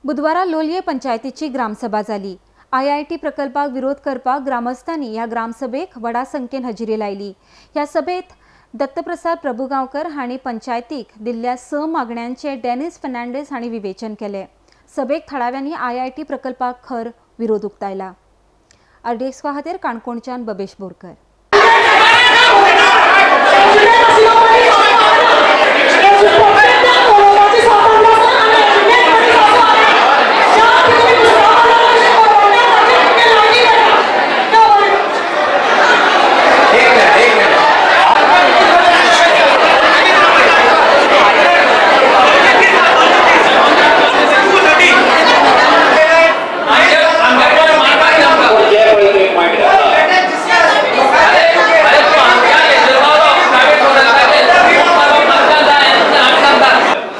बुधवारा लोलये पंचायतीची ग्रामसभा जाली। IIT प्रकल्पाक विरोध करपाक ग्रामस्थांनी ह्या ग्रामसभेक व्हडा संख्येन हजेरी लायली। ह्या सभेत दत्तप्रसाद प्रभुगांवकर हांणी पंचायतीक दिल्ल्या 6 मागण्यांचे डेनिस फर्नांडीस हांणी विवेचन केले। सभेक थळाव्यांनी IIT प्रकल्पाक खर विरोध उक्तायला। RDX खातीर काणकोणच्यान बबेश बोरकर।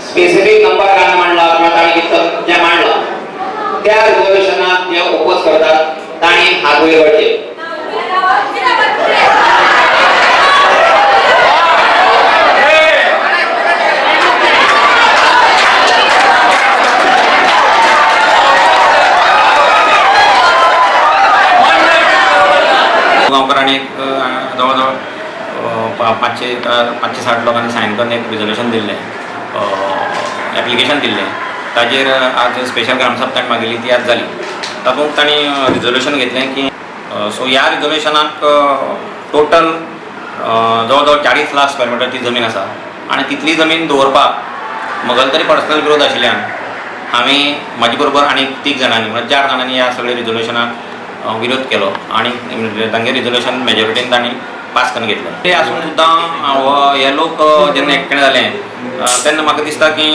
स्पेसिफिक नंबर काय मांडला किंवा ताणी कितलं जे मांडला त्या रिझर्वेशनात जे ओपोज करतात ताणी हात वयर काडचे। गांवकरांनी जवळजवळ 560 लोकांनी सायन करून एक रिझोल्यूशन दिल्लें, एप्लिकेशन दिल्लें। ताजेर आज स्पेशल ग्रामसभा ताणी मागिल्ली ती आज जाली। तातूंत ताणी रिझोल्यूशन घेतलें की सो ह्या रिझोल्यूशनाक टोटल जवळजवळ 40 लाख स्क्वेअर मिटरची जमीन आसा आनी तितली जमीन दवरपाक म्हगेलो तरी पर्सनल विरोध आशिल्ल्यान हांवें म्हाजे बरोबर आनी 3 जाणांनी म्हणजे 4 जाणांनी ह्या सगळ्या रिझोल्यूशनाक विरोध केलो आनी तांगे रिझोल्यूशन मेजॉरिटीन तांणी पास करून घेतलें। ते आसून सुद्दां हे लोक जेन्ना एकठांय जाले तेन्ना म्हाका दिसता की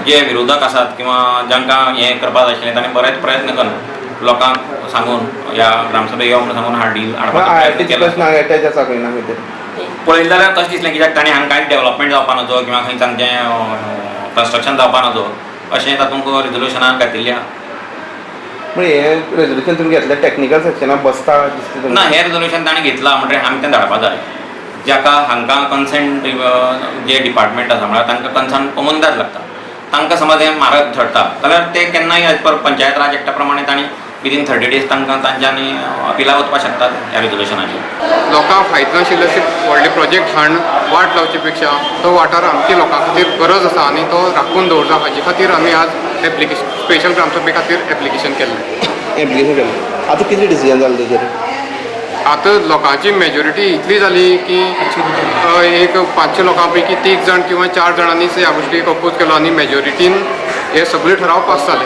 जे विरोधक आसात किंवा जांकां हें करपाक जाय आशिल्लें तांणी बरेच प्रयत्न करून लोकांक सांगून ह्या ग्रामसभेक यो म्हणून सांगून पळयलें जाल्यार तशें दिसलें कित्याक ताणें हांगा कांयच डेवलपमेंट जावपा नजो किंवा खंय तांचें कन्स्ट्रक्शन जावपा नजो अशें तातूंत रिझोल्यूशनाक घातिल्लें। हे रेजोल्यूशन तुम्ही घेतलं टेक्निकल सेक्शनाक बसता ना, हे रिझोल्यूशन ताणें घेतलां म्हणजे आमी तें धाडपा जाय जाका हांकां कन्सर्न जे डिपार्टमेंट आसा म्हळ्यार तांकां कन्सर्न कमुनदाद लागता। तांकां समज हें म्हारग ठरता जाल्यार ते केन्नाय एज पर पंचायत राज एक्टा प्रमाणे तांणी विदीन 30 days तांकां तांच्यांनी अपिला वचपाक शकतात ह्या रिझोल्यूशनाचेर। लोकांक फायदो नाशिल्ले व्हडले प्रोजेक्ट हाडून वाट लावचे पेक्षा तो वाठार आमच्या लोकां खातीर गरज आसा आनी तो राखून दवरता हाजे खातीर आमी आज एप्लिकेशन स्पेशल ग्रामसभे खातीर एप्लिकेशन केल्लें। आतां कितें डिसिजन जालें तेजेर? आतां लोकांची मेजॉरिटी इतली जाली की एक 500 लोकां पैकी 3 जाण किंवा 4 जाणांनीच ह्या गोष्टीक अपोज केलो आनी मेजॉरिटीन हे सगळे ठराव पास जाले।